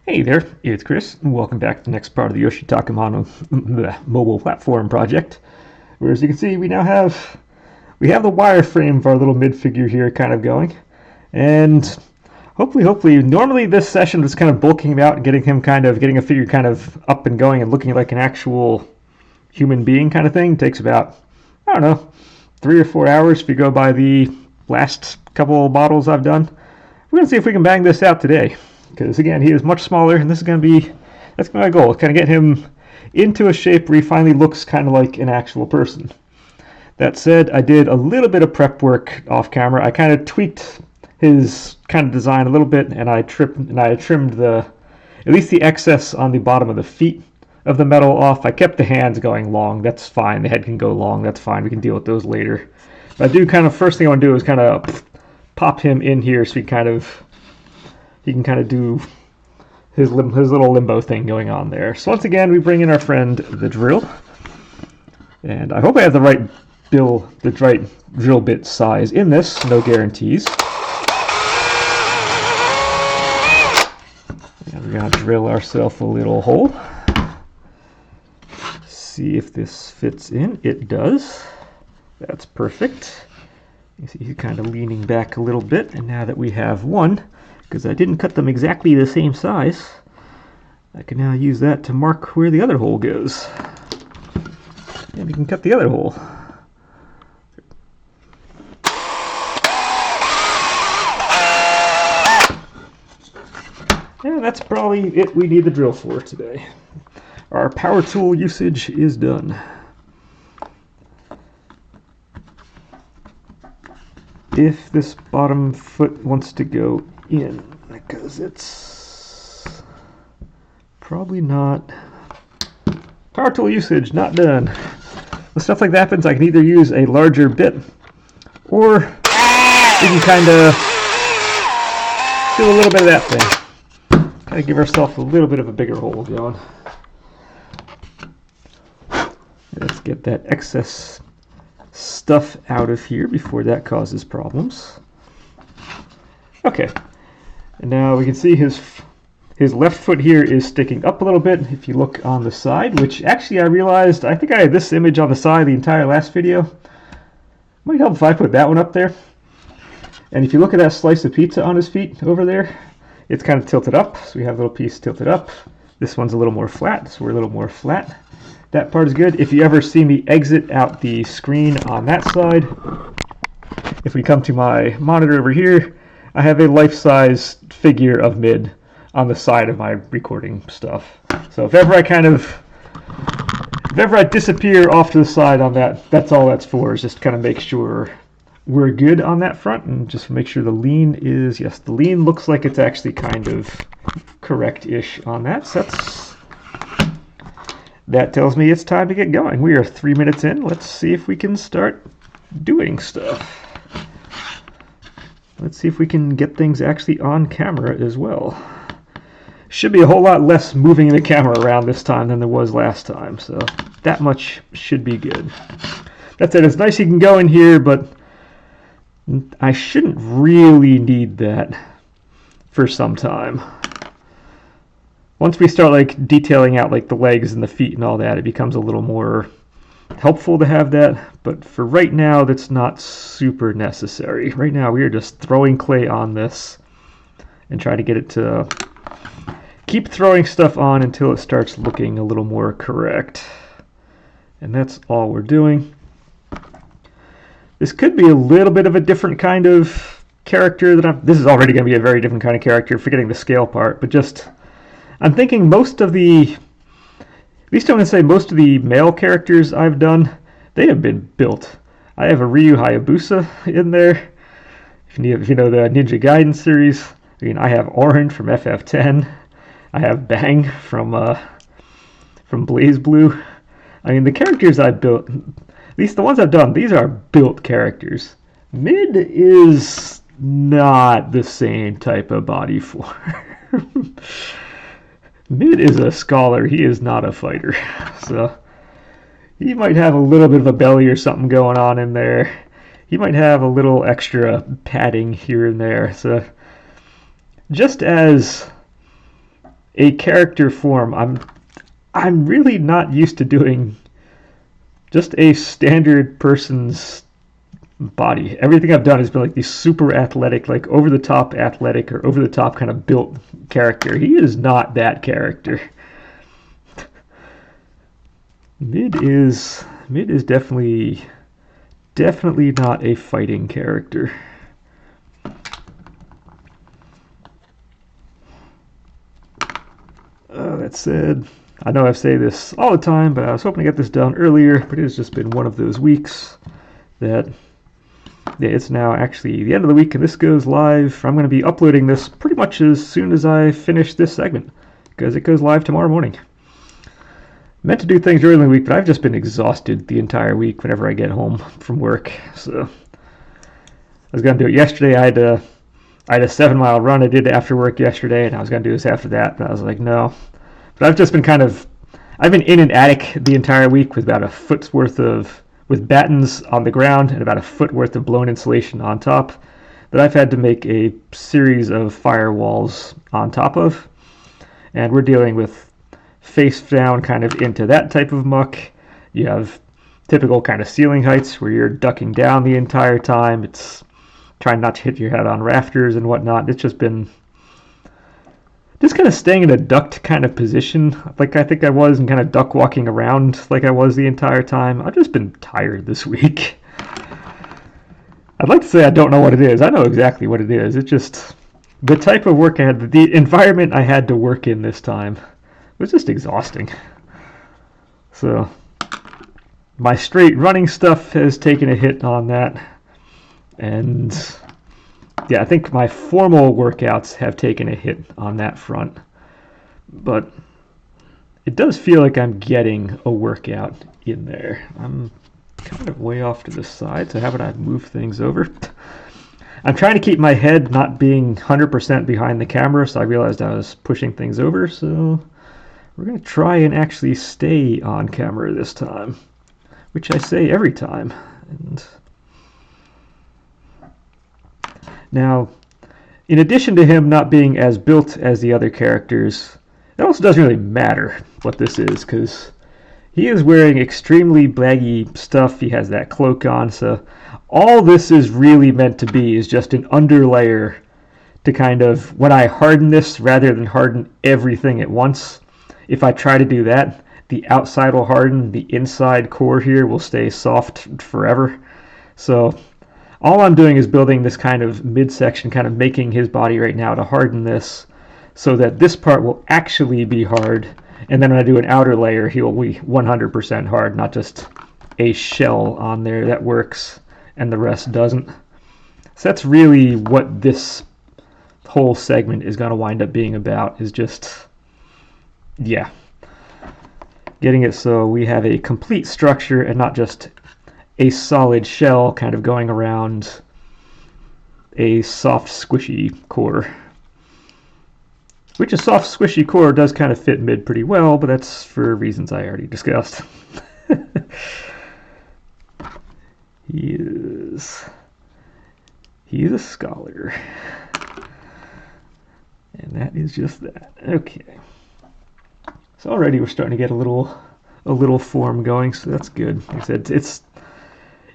Hey there, it's Chris, and welcome back to the next part of the Yoshitaka mobile platform project. Where, as you can see, we have the wireframe of our little mid figure here kind of going, and hopefully, normally this session was kind of bulking him out and getting a figure kind of up and going and looking like an actual human being kind of thing. Takes about, I don't know, 3 or 4 hours if you go by the last couple models I've done. We're gonna see if we can bang this out today. Because again, he is much smaller, and that's going to be my goal. Kind of get him into a shape where he finally looks kind of like an actual person. That said, I did a little bit of prep work off camera. I kind of tweaked his kind of design a little bit, and I trimmed at least the excess on the bottom of the feet of the metal off. I kept the hands going long. That's fine. The head can go long. That's fine. We can deal with those later. But I do first thing I want to do is kind of pop him in here so he can kind of do his little limbo thing going on there. So once again, we bring in our friend the drill, and I hope I have the right drill bit size in this. No guarantees. And we're gonna drill ourselves a little hole. See if this fits in. It does. That's perfect. You see he's kind of leaning back a little bit, and now that we have one, because I didn't cut them exactly the same size, I can now use that to mark where the other hole goes. And we can cut the other hole. And that's probably it we need the drill for today. Our power tool usage is done. If this bottom foot wants to go in, because it's probably not. Power tool usage not done. When stuff like that happens, I can either use a larger bit, or we can kind of do a little bit of that thing. Kind of give ourselves a little bit of a bigger hole going. Let's get that excess stuff out of here before that causes problems. Okay. And now we can see his left foot here is sticking up a little bit if you look on the side, which actually I realized, I think I had this image on the side the entire last video. Might help if I put that one up there. And if you look at that slice of pizza on his feet over there, it's kind of tilted up, so we have a little piece tilted up. This one's a little more flat, so we're a little more flat. That part is good. If you ever see me exit out the screen on that side, if we come to my monitor over here, I have a life-size figure of Mid on the side of my recording stuff. So if ever I disappear off to the side on that, that's all that's for, is just kind of make sure we're good on that front, and just make sure the lean is, yes, the lean looks like it's actually kind of correct-ish on that. So that tells me it's time to get going. We are 3 minutes in. Let's see if we can start doing stuff. Let's see if we can get things actually on camera as well. Should be a whole lot less moving the camera around this time than there was last time, so that much should be good. That said, it's nice you can go in here, but I shouldn't really need that for some time. Once we start like detailing out like the legs and the feet and all that, it becomes a little more helpful to have that, but for right now that's not super necessary. Right now we are just throwing clay on this and try to get it to keep throwing stuff on until it starts looking a little more correct. And that's all we're doing. This could be a little bit of a different kind of character this is already going to be a very different kind of character, forgetting the scale part, but just I'm thinking most of the male characters I've done, they have been built. I have a Ryu Hyabusa in there. If you know the Ninja Gaiden series, I mean, I have Auron from FF10. I have Bang from Blaze Blue. I mean, the characters I've built, at least the ones I've done, these are built characters. Mid is not the same type of body form. Mid is a scholar, he is not a fighter. So he might have a little bit of a belly or something going on in there. He might have a little extra padding here and there. So just as a character form, I'm really not used to doing just a standard person's body. Everything I've done has been like these super athletic, like over the top athletic or over the top kind of built character. He is not that character. Mid is definitely not a fighting character. That said, I know I say this all the time, but I was hoping to get this done earlier, but it has just been one of those weeks that, yeah, it's now actually the end of the week and this goes live. I'm going to be uploading this pretty much as soon as I finish this segment because it goes live tomorrow morning. Meant to do things early in the week, but I've just been exhausted the entire week whenever I get home from work. So I was going to do it yesterday. I had a 7-mile run I did after work yesterday, and I was going to do this after that, but I was like, no. But I've just been I've been in an attic the entire week with about a foot's worth with battens on the ground and about a foot worth of blown insulation on top that I've had to make a series of firewalls on top of. And we're dealing with face down kind of into that type of muck. You have typical kind of ceiling heights where you're ducking down the entire time. It's trying not to hit your head on rafters and whatnot. It's just been just kind of staying in a ducked kind of position like I think I was, and kind of duck walking around like I was the entire time. I've just been tired this week. I'd like to say I don't know what it is. I know exactly what it is. It's just the type of work I had, the environment I had to work in this time was just exhausting. So my straight running stuff has taken a hit on that. And yeah, I think my formal workouts have taken a hit on that front. But it does feel like I'm getting a workout in there. I'm kind of way off to the side, so how about I move things over? I'm trying to keep my head not being 100% behind the camera, so I realized I was pushing things over, so we're going to try and actually stay on camera this time, which I say every time. And now, in addition to him not being as built as the other characters, it also doesn't really matter what this is, because he is wearing extremely baggy stuff. He has that cloak on, so all this is really meant to be is just an underlayer to kind of, when I harden this, rather than harden everything at once, if I try to do that, the outside will harden, the inside core here will stay soft forever. So all I'm doing is building this kind of midsection, kind of making his body right now to harden this so that this part will actually be hard. And then when I do an outer layer, he will be 100% hard, not just a shell on there that works and the rest doesn't. So that's really what this whole segment is going to wind up being about, is just, yeah, getting it so we have a complete structure and not just a solid shell kind of going around a soft, squishy core. Which a soft, squishy core does kind of fit mid pretty well, but that's for reasons I already discussed. He is a scholar. And that is just that. Okay. So already we're starting to get a little form going, so that's good. Like I said, it's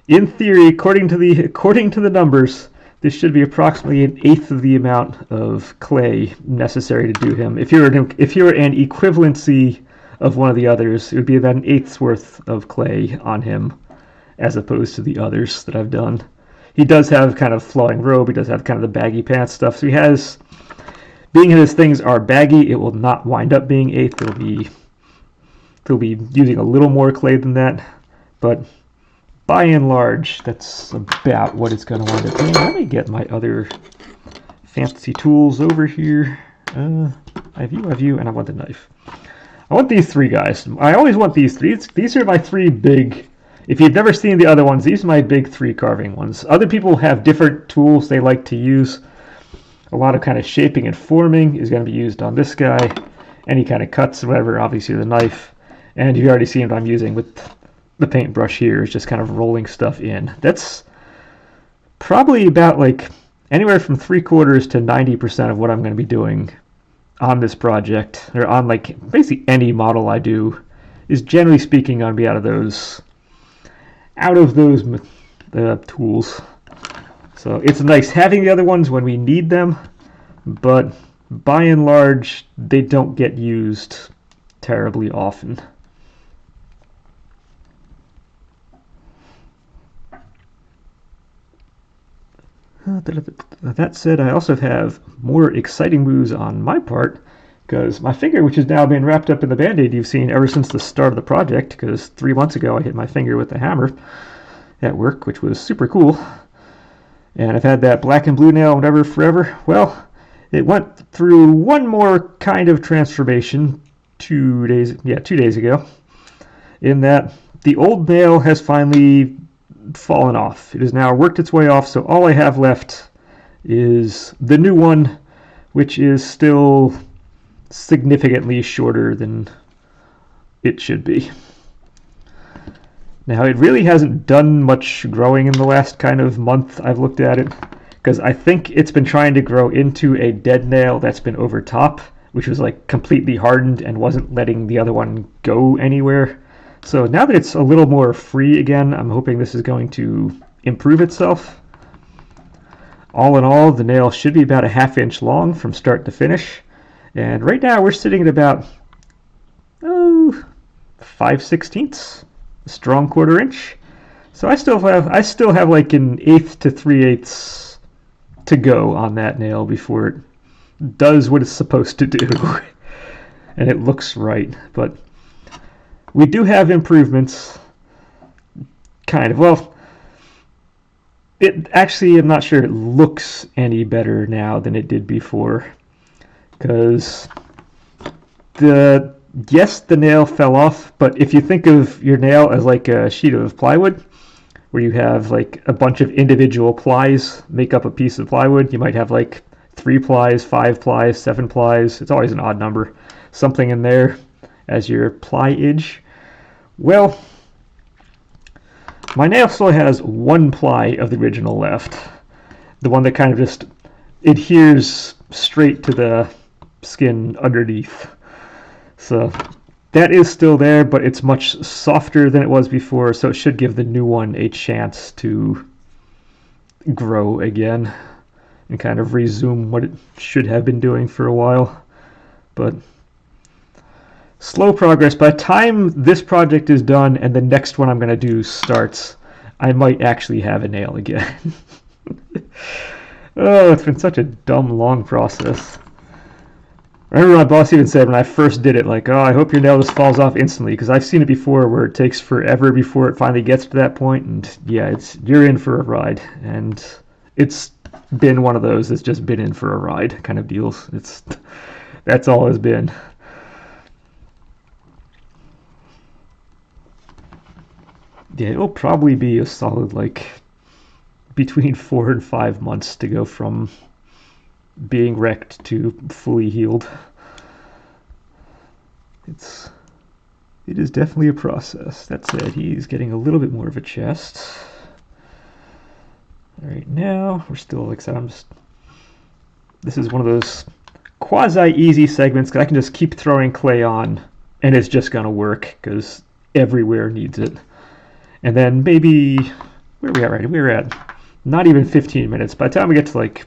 in theory, according to the numbers, this should be approximately 1/8 of the amount of clay necessary to do him. If you're an equivalency of one of the others, it would be about 1/8's worth of clay on him, as opposed to the others that I've done. He does have kind of flowing robe. He does have kind of the baggy pants stuff. So he has, being his things are baggy, it will not wind up being 1/8. He'll be using a little more clay than that, but by and large, that's about what it's going to wind up being. Let me get my other fancy tools over here. I have you, and I want the knife. I want these three guys. I always want these three. These are my three big, if you've never seen the other ones, these are my big three carving ones. Other people have different tools they like to use. A lot of kind of shaping and forming is going to be used on this guy. Any kind of cuts, whatever, obviously the knife. And you've already seen what I'm using with the paintbrush here, is just kind of rolling stuff in. That's probably about like anywhere from 3/4 to 90% of what I'm going to be doing on this project, or on like basically any model I do, is generally speaking going to be out of those tools. So it's nice having the other ones when we need them, but by and large, they don't get used terribly often. That said, I also have more exciting moves on my part, because my finger, which has now been wrapped up in the Band-Aid you've seen ever since the start of the project, because 3 months ago I hit my finger with the hammer at work, which was super cool. And I've had that black and blue nail, whatever, forever. Well, it went through one more kind of transformation 2 days ago, in that the old nail has finally fallen off. It has now worked its way off, so all I have left is the new one, which is still significantly shorter than it should be. Now, it really hasn't done much growing in the last kind of month I've looked at it, because I think it's been trying to grow into a dead nail that's been over top, which was like completely hardened and wasn't letting the other one go anywhere. So now that it's a little more free again, I'm hoping this is going to improve itself. All in all, the nail should be about a ½ inch long from start to finish. And right now we're sitting at about 5/16, a strong 1/4 inch. So I still have like an 1/8 to 3/8 to go on that nail before it does what it's supposed to do. And it looks right, but we do have improvements, kind of. Well, it actually, I'm not sure it looks any better now than it did before, because the nail fell off, but if you think of your nail as like a sheet of plywood, where you have like a bunch of individual plies make up a piece of plywood, you might have like 3 plies, 5 plies, 7 plies, it's always an odd number, something in there as your pliage. Well, my nail still has 1 ply of the original left, the one that kind of just adheres straight to the skin underneath. So that is still there, but it's much softer than it was before, so it should give the new one a chance to grow again and kind of resume what it should have been doing for a while. But slow progress. By the time this project is done and the next one I'm going to do starts, I might actually have a nail again. Oh, it's been such a dumb, long process. I remember my boss even said when I first did it, like, oh, I hope your nail just falls off instantly, because I've seen it before where it takes forever before it finally gets to that point, and yeah, you're in for a ride, and it's been one of those that's just been in for a ride kind of deals. That's all it's been. Yeah, it'll probably be a solid, like, between 4 and 5 months to go from being wrecked to fully healed. It is definitely a process. That said, he's getting a little bit more of a chest. Right now, we're still, like I said, this is one of those quasi-easy segments, because I can just keep throwing clay on, and it's just going to work, because everywhere needs it. And then maybe, where are we at right now? We're at not even 15 minutes. By the time we get to like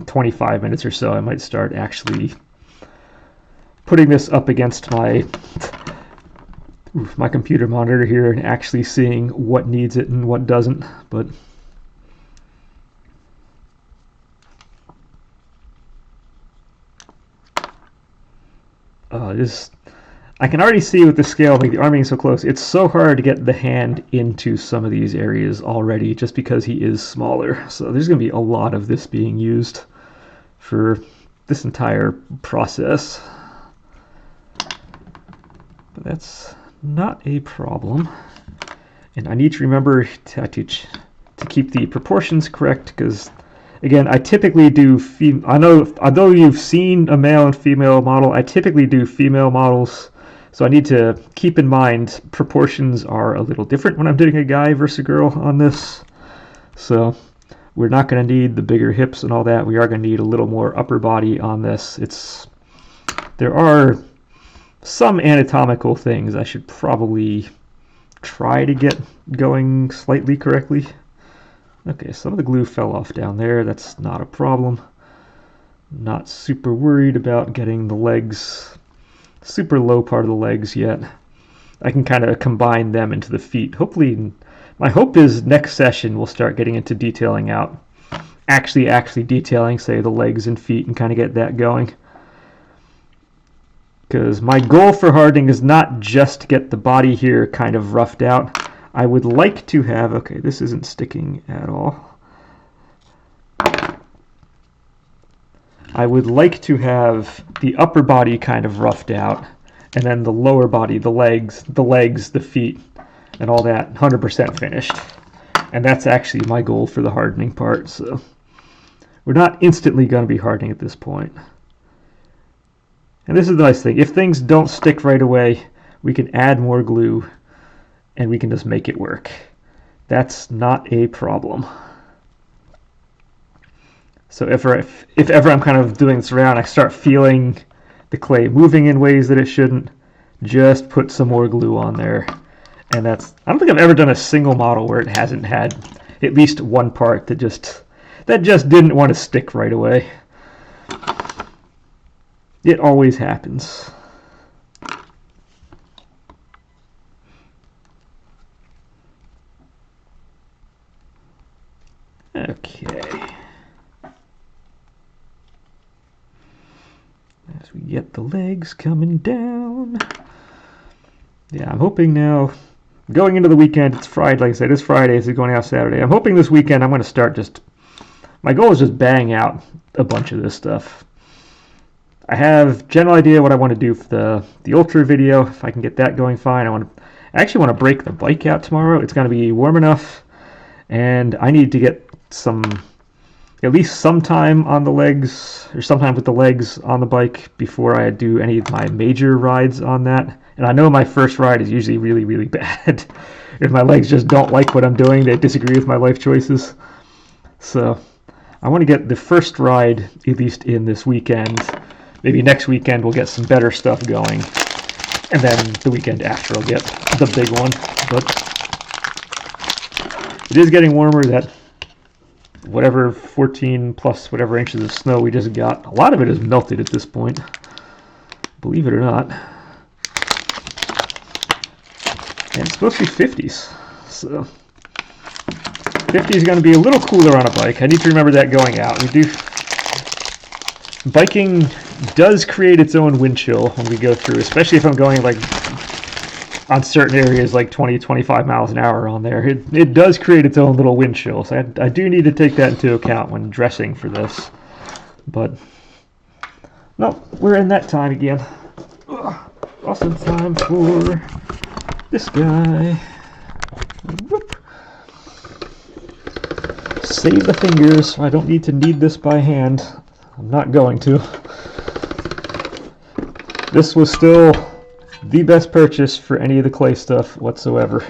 25 minutes or so, I might start actually putting this up against my computer monitor here and actually seeing what needs it and what doesn't. But I can already see with the scale, like the arm being so close, it's so hard to get the hand into some of these areas already just because he is smaller. So there's going to be a lot of this being used for this entire process. But that's not a problem. And I need to remember to keep the proportions correct, because again, I typically do although you've seen a male and female model, I typically do female models. So I need to keep in mind proportions are a little different when I'm doing a guy versus a girl on this. So we're not going to need the bigger hips and all that. We are going to need a little more upper body on this. There are some anatomical things I should probably try to get going slightly correctly. Okay, some of the glue fell off down there. That's not a problem. Not super worried about getting the legs, super low part of the legs yet. I can kind of combine them into the feet. Hopefully, my hope is next session we'll start getting into detailing out. Actually detailing, say, the legs and feet and kind of get that going. Because my goal for hardening is not just to get the body here kind of roughed out. I would like to have, okay, this isn't sticking at all. I would like to have the upper body kind of roughed out, and then the lower body, the legs, the feet, and all that 100% finished. And that's actually my goal for the hardening part, so we're not instantly going to be hardening at this point. And this is the nice thing. If things don't stick right away, we can add more glue, and we can just make it work. That's not a problem. So if ever I'm kind of doing this around, I start feeling the clay moving in ways that it shouldn't, just put some more glue on there. And I don't think I've ever done a single model where it hasn't had at least one part that just didn't want to stick right away. It always happens. Okay. As we get the legs coming down. Yeah, I'm hoping now, going into the weekend, it's Friday, like I said, it's Friday, it's going out Saturday. I'm hoping this weekend I'm going to start my goal is just bang out a bunch of this stuff. I have general idea what I want to do for the Ultra video. If I can get that going fine. I actually want to break the bike out tomorrow. It's going to be warm enough, and I need to get at least some time on the legs, or sometime with the legs on the bike before I do any of my major rides on that. And I know my first ride is usually really, really bad. If my legs just don't like what I'm doing, they disagree with my life choices. So I want to get the first ride at least in this weekend. Maybe next weekend we'll get some better stuff going. And then the weekend after I'll get the big one. But it is getting warmer. That whatever 14 plus whatever inches of snow we just got, a lot of it is melted at this point. Believe it or not. And it's supposed to be 50s. So 50 is going to be a little cooler on a bike. I need to remember that going out. Biking does create its own wind chill when we go through, especially if I'm going like on certain areas like 20-25 miles an hour on there. It does create its own little wind chill. So I do need to take that into account when dressing for this. But no, we're in that time again. Awesome time for this guy. Whoop. Save the fingers so I don't need to knead this by hand. I'm not going to. This was still the best purchase for any of the clay stuff whatsoever.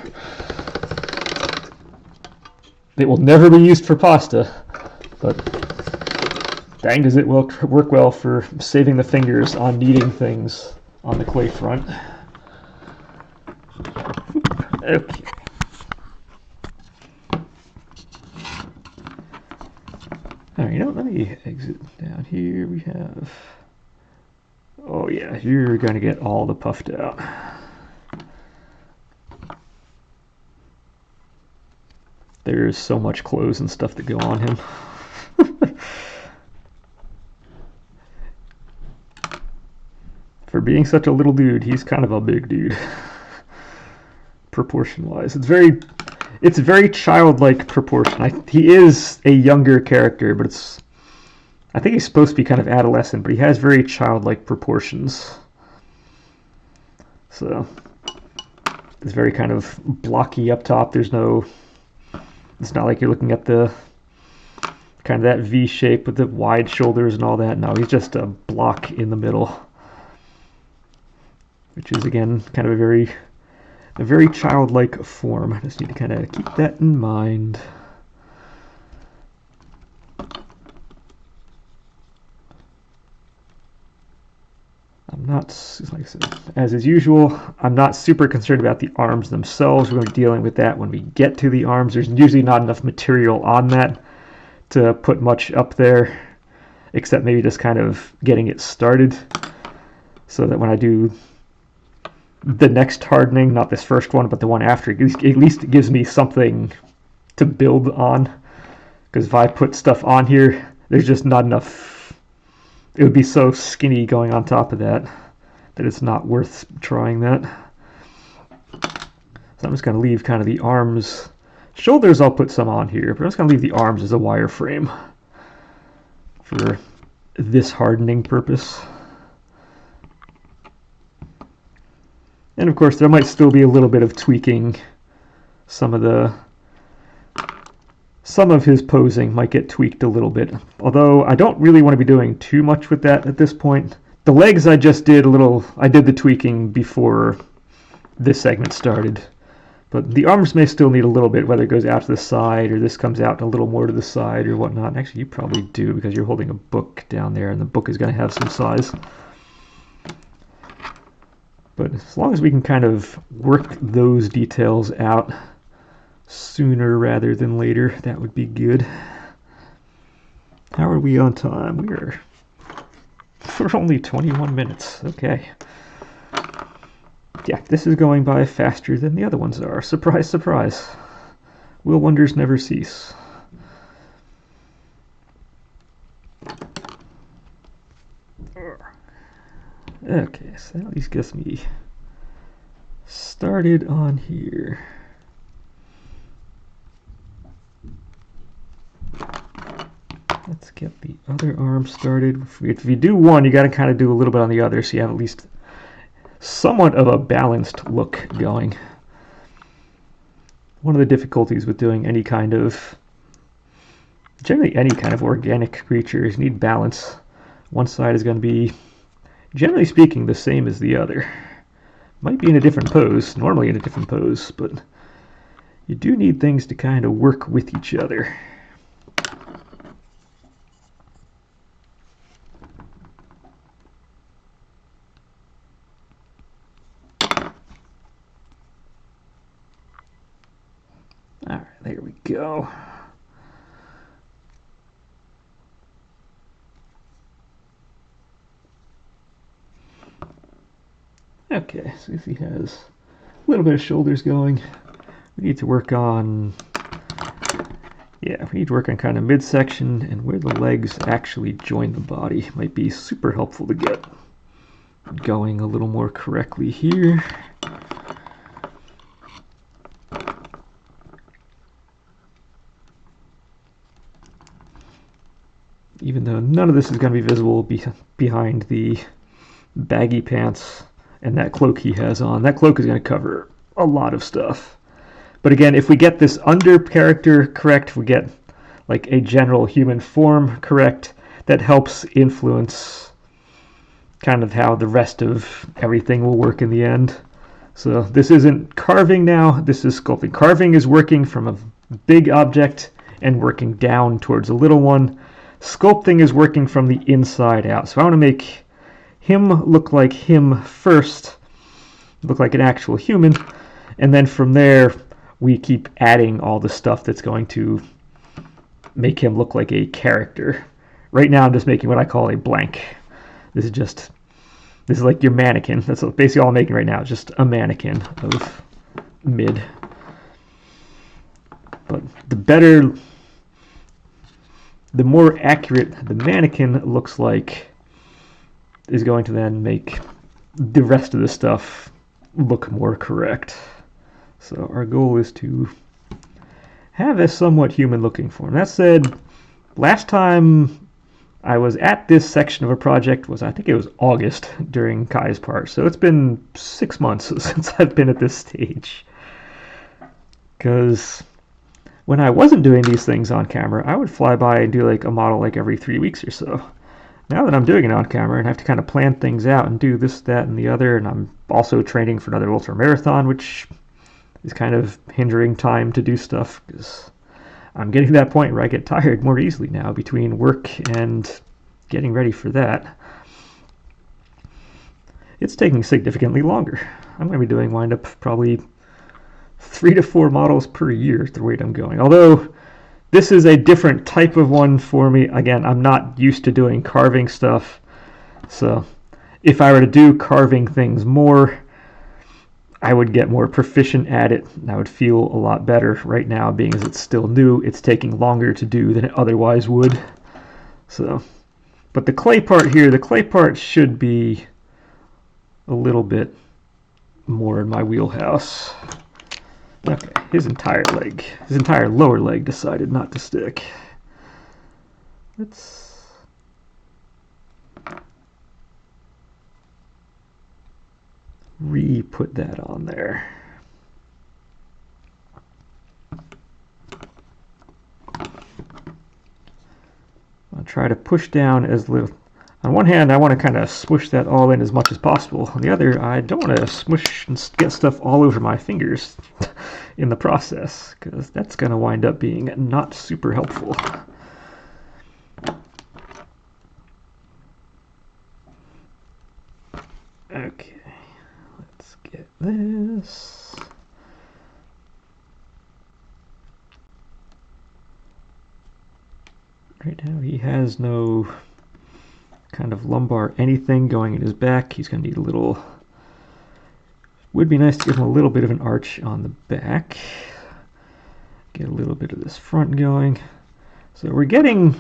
It will never be used for pasta, but dang does it work well for saving the fingers on kneading things on the clay front. Okay. Alright, let me exit down here. We have... Oh yeah, you're going to get all the puffed out. There's so much clothes and stuff that go on him. For being such a little dude, he's kind of a big dude. Proportion-wise. It's very childlike proportion. He is a younger character, but I think he's supposed to be kind of adolescent, but he has very childlike proportions. So it's very kind of blocky up top. It's not like you're looking at the kind of that V shape with the wide shoulders and all that. No, he's just a block in the middle, which is again kind of a very childlike form. I just need to kind of keep that in mind. I'm not, like I said, as is usual, I'm not super concerned about the arms themselves. We're going to be dealing with that when we get to the arms. There's usually not enough material on that to put much up there, except maybe just kind of getting it started, so that when I do the next hardening, not this first one, but the one after, at least it gives me something to build on. Because if I put stuff on here, there's just not enough. It would be so skinny going on top of that it's not worth trying that. So I'm just going to leave kind of the arms. Shoulders I'll put some on here, but I'm just going to leave the arms as a wireframe for this hardening purpose. And of course there might still be a little bit of tweaking. Some of his posing might get tweaked a little bit, although I don't really want to be doing too much with that at this point. The legs I just did I did the tweaking before this segment started, but the arms may still need a little bit, whether it goes out to the side or this comes out a little more to the side or whatnot. Actually, you probably do because you're holding a book down there and the book is going to have some size. But as long as we can kind of work those details out sooner rather than later, that would be good. How are we on time? We're only 21 minutes. Okay. Yeah, this is going by faster than the other ones are. Surprise, surprise. Will wonders never cease. Okay, so that at least gets me started on here. Let's get the other arm started. If you do one, you got to kind of do a little bit on the other, so you have at least somewhat of a balanced look going. One of the difficulties with doing generally any kind of organic creature is you need balance. One side is going to be, generally speaking, the same as the other. Might be in a different pose, normally in a different pose, but you do need things to kind of work with each other. Alright, there we go. Okay, so if he has a little bit of shoulders going, we need to work on, kind of midsection and where the legs actually join the body. Might be super helpful to get going a little more correctly here. Even though none of this is going to be visible behind the baggy pants and that cloak he has on. That cloak is going to cover a lot of stuff. But again, if we get this under character correct, if we get like a general human form correct, that helps influence kind of how the rest of everything will work in the end. So this isn't carving now, this is sculpting. Carving is working from a big object and working down towards a little one. Sculpting is working from the inside out. So I want to make him look like him first, look like an actual human, and then from there we keep adding all the stuff that's going to make him look like a character. Right now I'm just making what I call a blank. This is like your mannequin. That's basically all I'm making right now. It's just a mannequin of mid. But the more accurate the mannequin looks like is going to then make the rest of the stuff look more correct. So our goal is to have a somewhat human looking form. That said, last time I was at this section of a project I think it was August during Kai's part. So it's been 6 months since I've been at this stage. Because when I wasn't doing these things on camera, I would fly by and do like a model like every 3 weeks or so. Now that I'm doing it on camera and have to kind of plan things out and do this, that, and the other, and I'm also training for another ultra marathon, which is kind of hindering time to do stuff because I'm getting to that point where I get tired more easily now between work and getting ready for that. it's taking significantly longer. I'm going to be doing wind up probably 3 to 4 models per year at the rate I'm going. Although this is a different type of one for me. Again, I'm not used to doing carving stuff. So if I were to do carving things more, I would get more proficient at it. And I would feel a lot better. Right now, being as it's still new, it's taking longer to do than it otherwise would. So, but the clay part here, the clay part should be a little bit more in my wheelhouse. Okay, his entire lower leg decided not to stick. Let's re-put that on there. I'll try to push down as little. On one hand, I want to kind of smush that all in as much as possible. On the other, I don't want to smush and get stuff all over my fingers in the process, because that's going to wind up being not super helpful. Okay, let's get this. Right now he has no kind of lumbar anything going in his back. He's going to need a little, would be nice to give him a little bit of an arch on the back. Get a little bit of this front going. So we're getting,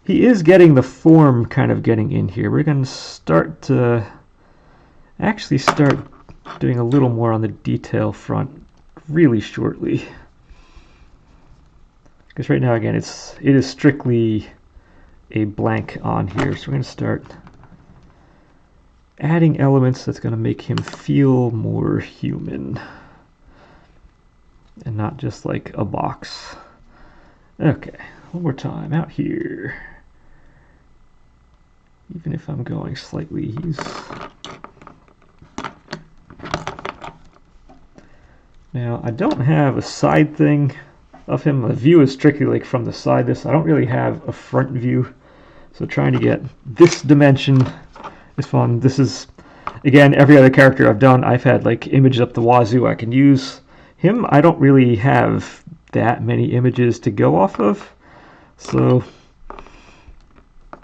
he is getting the form kind of getting in here. We're going to start to actually start doing a little more on the detail front really shortly. Because right now, again, it is strictly a blank on here, so we're going to start adding elements that's going to make him feel more human and not just like a box. Okay, one more time out here. Even if I'm going slightly, now I don't have a side thing of him. The view is strictly like from the side. I don't really have a front view. So trying to get this dimension is fun. This is, again, every other character I've done, I've had like images up the wazoo I can use. Him, I don't really have that many images to go off of. So,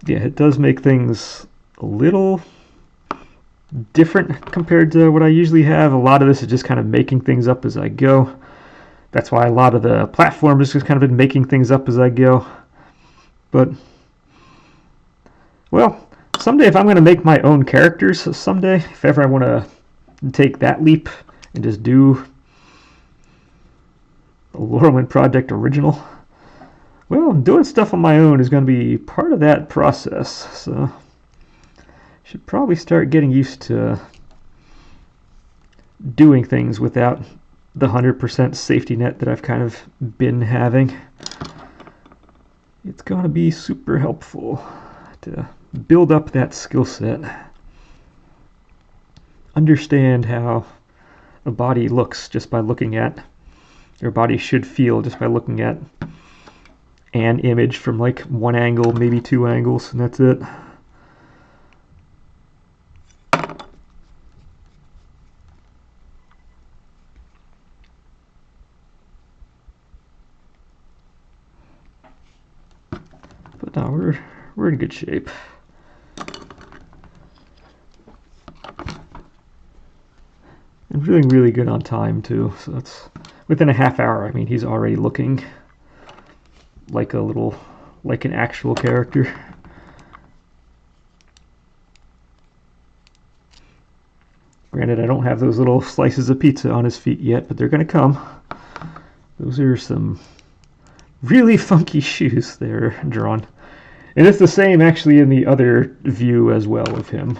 yeah, it does make things a little different compared to what I usually have. A lot of this is just kind of making things up as I go. That's why a lot of the platform is just kind of been making things up as I go. But well, someday if I'm going to make my own characters, someday, if ever I want to take that leap and just do a Laurelman Project original, well, doing stuff on my own is going to be part of that process. So, should probably start getting used to doing things without the 100% safety net that I've kind of been having. It's going to be super helpful to build up that skill set. Understand how a body looks just by looking at, your body should feel just by looking at an image from like one angle, maybe two angles, and that's it. But no, we're in good shape. I'm feeling really good on time too, so that's within a half hour. I mean, he's already looking like an actual character. Granted, I don't have those little slices of pizza on his feet yet, but they're gonna come. Those are some really funky shoes they're drawn. And it's the same actually in the other view as well of him,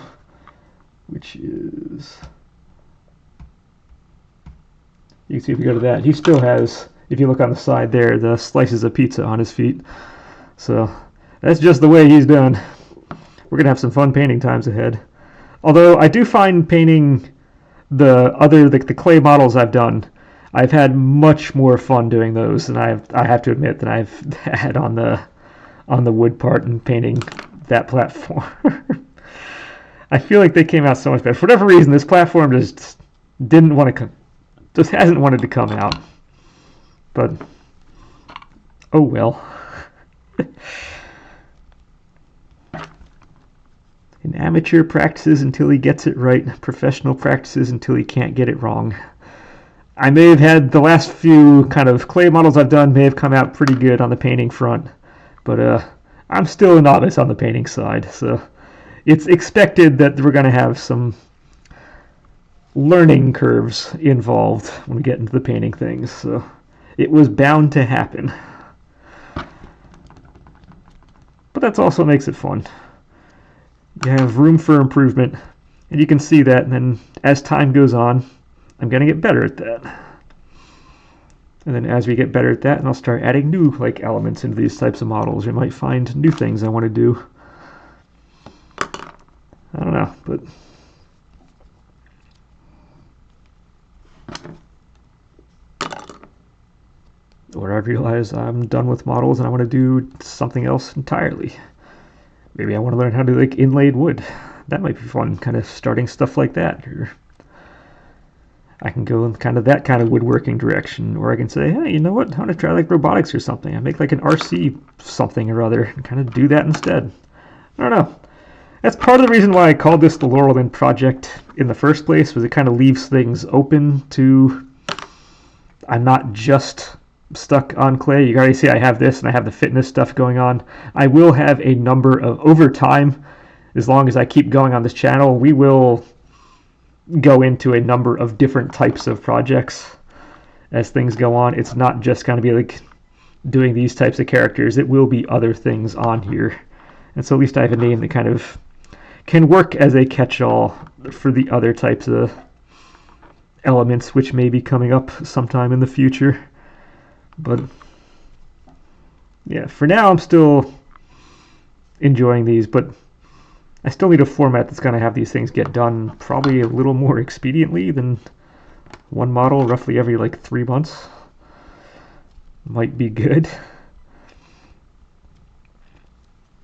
which is, you can see if we go to that, he still has, if you look on the side there, the slices of pizza on his feet. So that's just the way he's done. We're gonna have some fun painting times ahead. Although I do find painting the clay models I've done, I've had much more fun doing those than I have to admit that I've had on the wood part and painting that platform. I feel like they came out so much better. For whatever reason, this platform just didn't want to come, just hasn't wanted to come out. But oh well. An amateur practices until he gets it right. Professional practices until he can't get it wrong. I may have had the last few kind of clay models I've done may have come out pretty good on the painting front, but I'm still a novice on the painting side, so it's expected that we're going to have some learning curves involved when we get into the painting things, so it was bound to happen. But that's also what makes it fun. You have room for improvement, and you can see that, and then as time goes on, I'm going to get better at that. And then as we get better at that, and I'll start adding new elements into these types of models. You might find new things I want to do. I don't know, but or I realize I'm done with models and I want to do something else entirely. Maybe I want to learn how to do inlaid wood. That might be fun, kind of starting stuff like that. Or I can go in kind of that kind of woodworking direction, or I can say, hey, you know what? I want to try robotics or something. I make an RC something or other and kind of do that instead. I don't know. That's part of the reason why I called this the Laurelman project in the first place, was it kind of leaves things open to, I'm not just stuck on clay. You can already see I have this and I have the fitness stuff going on. I will have a number of, over time, as long as I keep going on this channel, we will go into a number of different types of projects as things go on. It's not just going to be doing these types of characters. It will be other things on here. And so at least I have a name that kind of can work as a catch-all for the other types of elements which may be coming up sometime in the future. But yeah, for now I'm still enjoying these, but I still need a format that's going to have these things get done probably a little more expediently than one model roughly every 3 months. Might be good.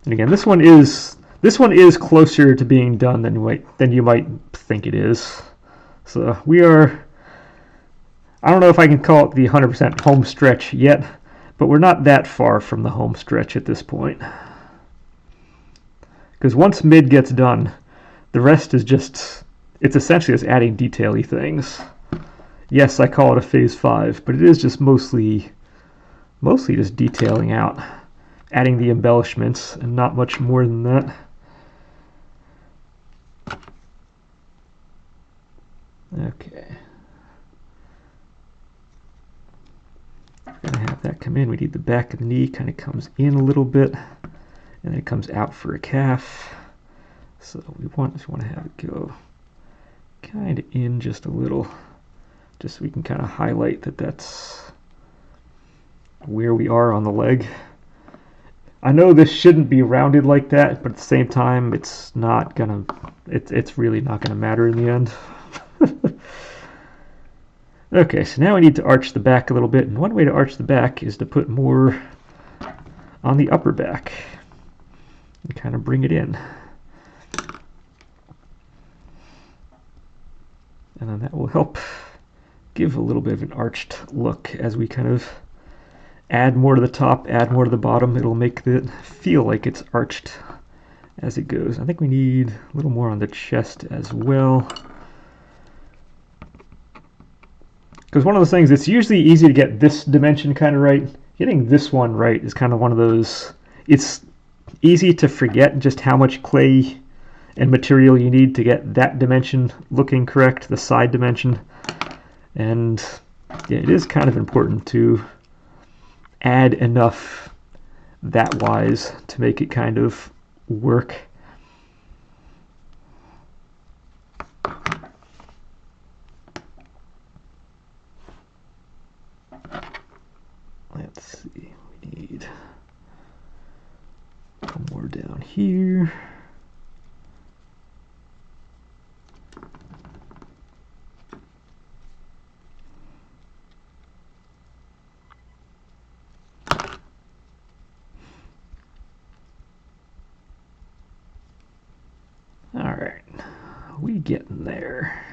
And again, this one is closer to being done than you might think it is. So we are, I don't know if I can call it the 100% home stretch yet, but we're not that far from the home stretch at this point. Because once mid gets done, the rest is just, it's essentially just adding detail-y things. Yes, I call it a phase 5, but it is just mostly just detailing out, adding the embellishments, and not much more than that. Okay. We're going to have that come in. We need the back of the knee kind of comes in a little bit, and then it comes out for a calf. So we just want to have it go kind of in just a little, just so we can kind of highlight that that's where we are on the leg. I know this shouldn't be rounded like that, but at the same time, it's really not gonna matter in the end. Okay, so now we need to arch the back a little bit, and one way to arch the back is to put more on the upper back and kind of bring it in. And then that will help give a little bit of an arched look as we kind of add more to the top, add more to the bottom. It'll make it feel like it's arched as it goes. I think we need a little more on the chest as well. Because one of those things, it's usually easy to get this dimension kind of right. Getting this one right is kind of one of those, it's easy to forget just how much clay and material you need to get that dimension looking correct, the side dimension. And yeah, it is kind of important to add enough that wise to make it kind of work. Let's see, we need a couple more down here. All right. we getting there?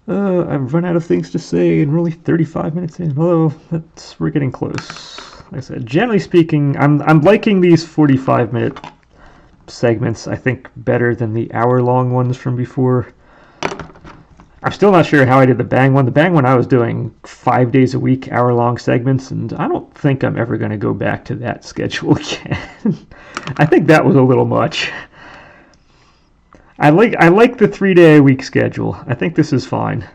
I've run out of things to say, and we're only 35 minutes in. Although we're getting close. Like I said, generally speaking, I'm liking these 45-minute segments. I think better than the hour-long ones from before. I'm still not sure how I did the Bang one. The Bang one I was doing 5 days a week, hour-long segments, and I don't think I'm ever going to go back to that schedule again. I think that was a little much. I like the 3-day-a-week schedule. I think this is fine.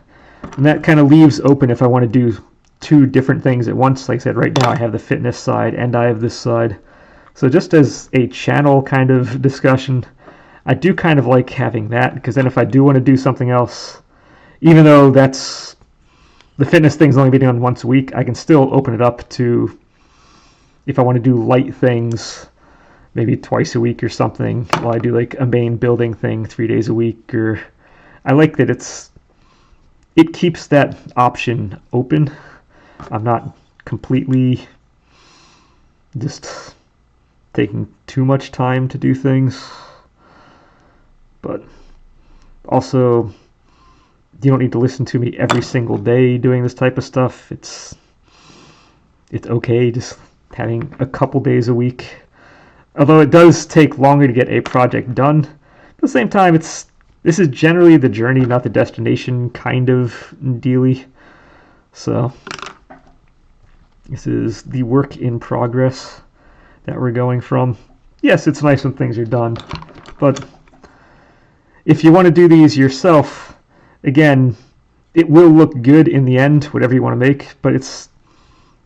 And that kind of leaves open if I want to do 2 different things at once. Like I said, right now I have the fitness side and I have this side. So just as a channel kind of discussion, I do kind of like having that, because then if I do want to do something else, even though that's the fitness thing's only being done once a week, I can still open it up to, if I want to do light things, maybe twice a week or something, while I do like a main building thing 3 days a week. Or I like that it keeps that option open. I'm not completely just taking too much time to do things, but also you don't need to listen to me every single day doing this type of stuff. It's okay just having a couple days a week. Although it does take longer to get a project done, at the same time, this is generally the journey, not the destination kind of dealy. So this is the work in progress that we're going from. Yes, it's nice when things are done, but if you want to do these yourself, again, it will look good in the end, whatever you want to make, but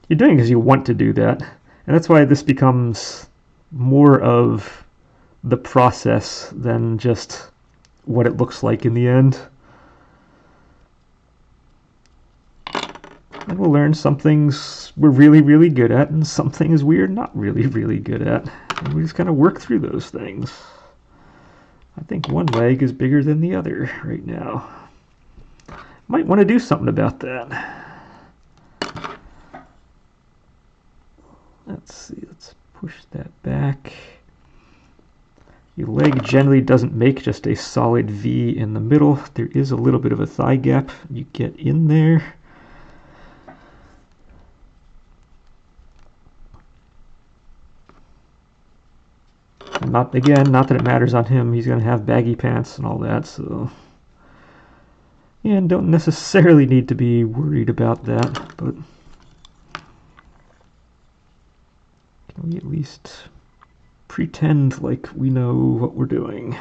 you're doing it because you want to do that. And that's why this becomes more of the process than just what it looks like in the end. And we'll learn some things we're really, really good at, and some things we're not really, really good at. And we just kind of work through those things. I think one leg is bigger than the other right now. Might want to do something about that. Let's see, let's push that back. Your leg generally doesn't make just a solid V in the middle. There is a little bit of a thigh gap. You get in there. Not that it matters on him. He's going to have baggy pants and all that, so yeah, and don't necessarily need to be worried about that, but can we at least pretend like we know what we're doing?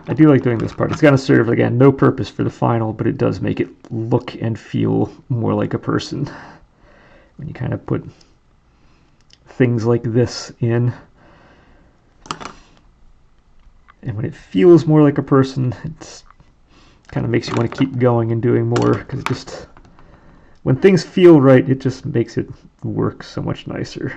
I do like doing this part. It's going to serve, again, no purpose for the final, but it does make it look and feel more like a person when you kind of put things like this in. And when it feels more like a person, it kind of makes you want to keep going and doing more, because just when things feel right, it just makes it work so much nicer.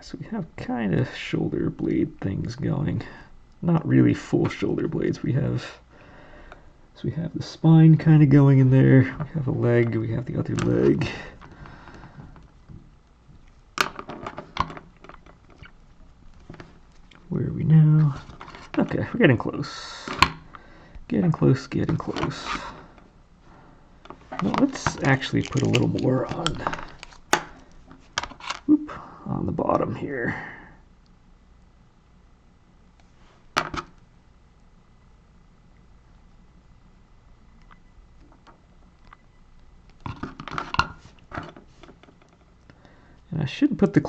So we have kind of shoulder blade things going. Not really full shoulder blades. We have the spine kind of going in there. We have a leg. We have the other leg. Where are we now? Okay, we're getting close. Getting close, getting close. Well, let's actually put a little more on the bottom here. And I shouldn't put the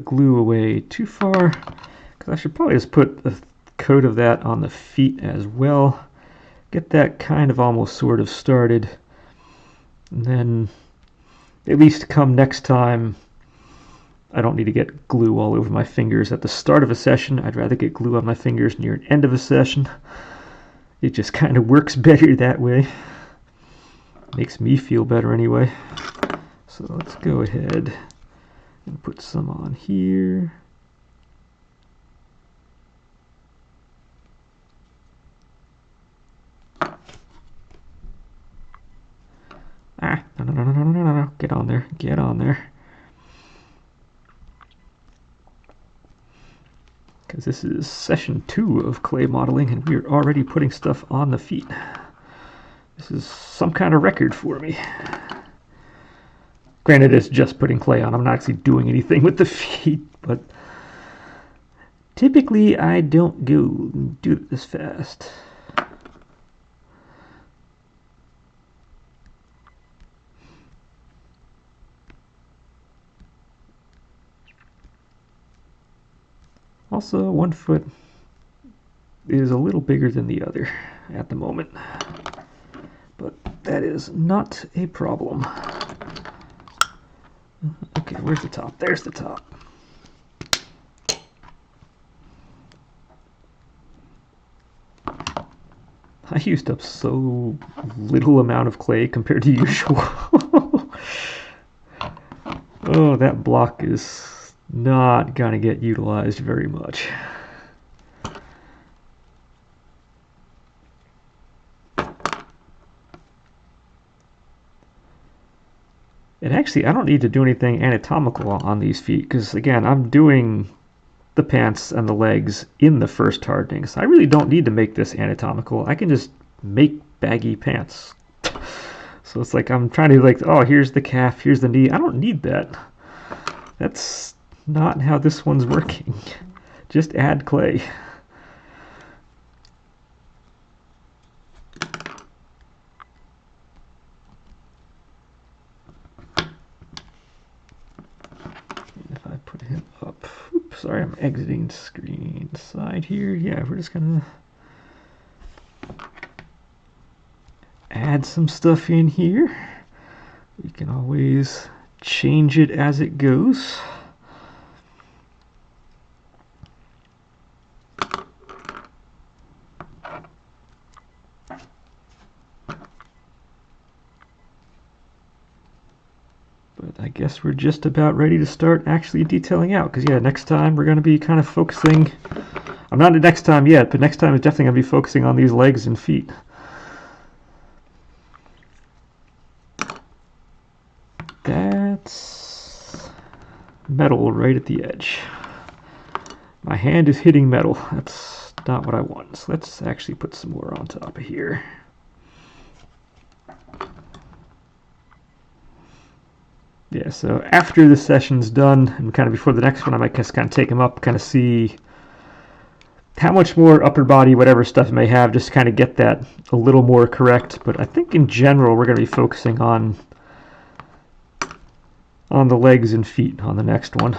glue away too far, because I should probably just put a coat of that on the feet as well, get that kind of almost sort of started. And then at least come next time, I don't need to get glue all over my fingers at the start of a session. I'd rather get glue on my fingers near the end of a session. It just kind of works better that way. Makes me feel better anyway. So let's go ahead and put some on here. No. Get on there. Get on there. Because this is session 2 of clay modeling, and we're already putting stuff on the feet. This is some kind of record for me. Granted, it's just putting clay on. I'm not actually doing anything with the feet, but typically I don't do it this fast. Also, one foot is a little bigger than the other at the moment, but that is not a problem. Okay, where's the top? There's the top. I used up so little amount of clay compared to usual. Oh, that block is not gonna get utilized very much. And actually, I don't need to do anything anatomical on these feet, because again, I'm doing the pants and the legs in the first hardening, so I really don't need to make this anatomical. I can just make baggy pants. So it's like I'm trying to oh, here's the calf, here's the knee. I don't need that. That's not how this one's working. Just add clay. If I put him up, oops, sorry, I'm exiting screen side here. Yeah, we're just gonna add some stuff in here. You can always change it as it goes. But I guess we're just about ready to start actually detailing out, because yeah, next time we're going to be kind of focusing, I'm not at next time yet, but next time is definitely going to be focusing on these legs and feet. That's metal right at the edge. My hand is hitting metal. That's not what I want. So let's actually put some more on top of here. Yeah, so after this session's done, and kind of before the next one, I might just kind of take them up, kind of see how much more upper body, whatever stuff it may have, just kind of get that a little more correct. But I think in general, we're going to be focusing on the legs and feet on the next one.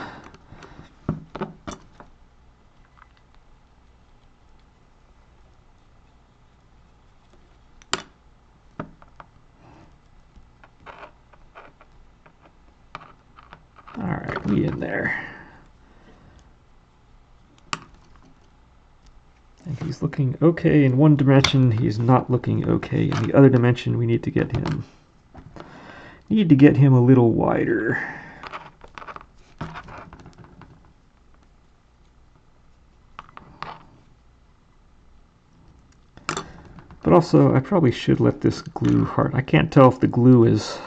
All right, we in there. And he's looking okay in one dimension. He's not looking okay in the other dimension. We need to get him a little wider. But also, I probably should let this glue hard. I can't tell if the glue is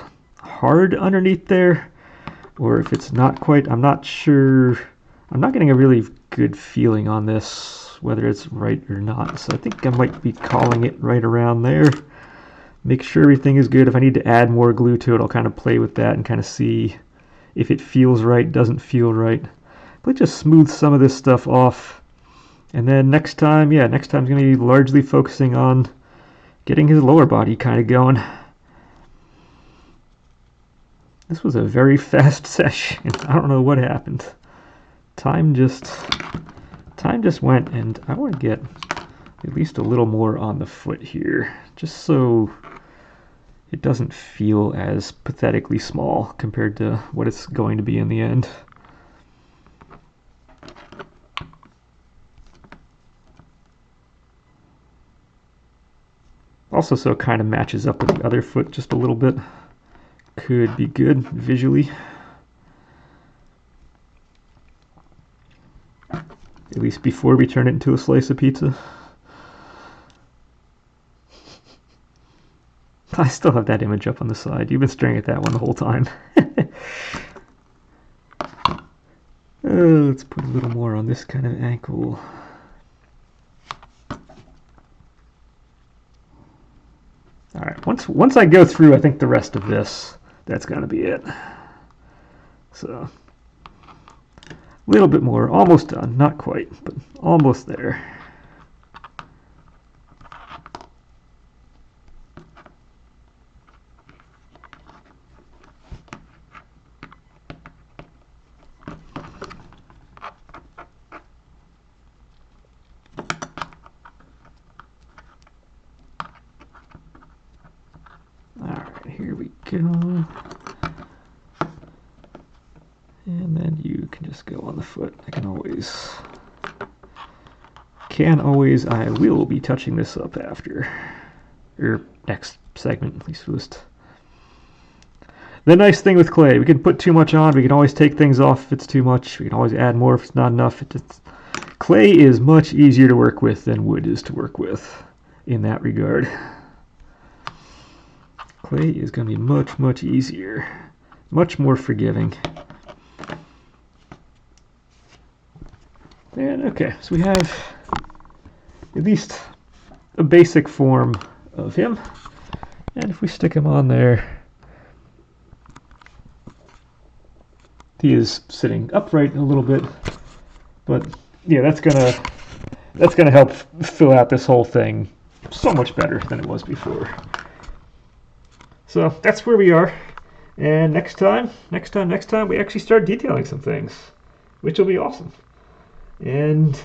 hard underneath there or if it's not quite. I'm not sure. I'm not getting a really good feeling on this, whether it's right or not. So I think I might be calling it right around there. Make sure everything is good. If I need to add more glue to it, I'll kind of play with that and kind of see if it feels right, doesn't feel right. But just smooth some of this stuff off. And then next time, yeah, next time's going to be largely focusing on getting his lower body kind of going. This was a very fast session. I don't know what happened. Time just went, and I want to get at least a little more on the foot here, just so it doesn't feel as pathetically small compared to what it's going to be in the end. Also, so it kind of matches up with the other foot just a little bit. Could be good visually. At least before we turn it into a slice of pizza. I still have that image up on the side. You've been staring at that one the whole time. Let's put a little more on this kind of ankle. All right, once I go through, I think the rest of this, that's going to be it. So, a little bit more, almost done, not quite, but almost there. Here we go. And then you can just go on the foot. I will be touching this up after, or next segment, at least first. The nice thing with clay, we can put too much on, we can always take things off if it's too much, we can always add more if it's not enough. Clay is much easier to work with than wood is to work with in that regard. Clay is going to be much, much easier, much more forgiving. And okay, so we have at least a basic form of him. And if we stick him on there, he is sitting upright a little bit, but yeah, that's gonna help fill out this whole thing so much better than it was before. So that's where we are, and next time, we actually start detailing some things, which will be awesome. And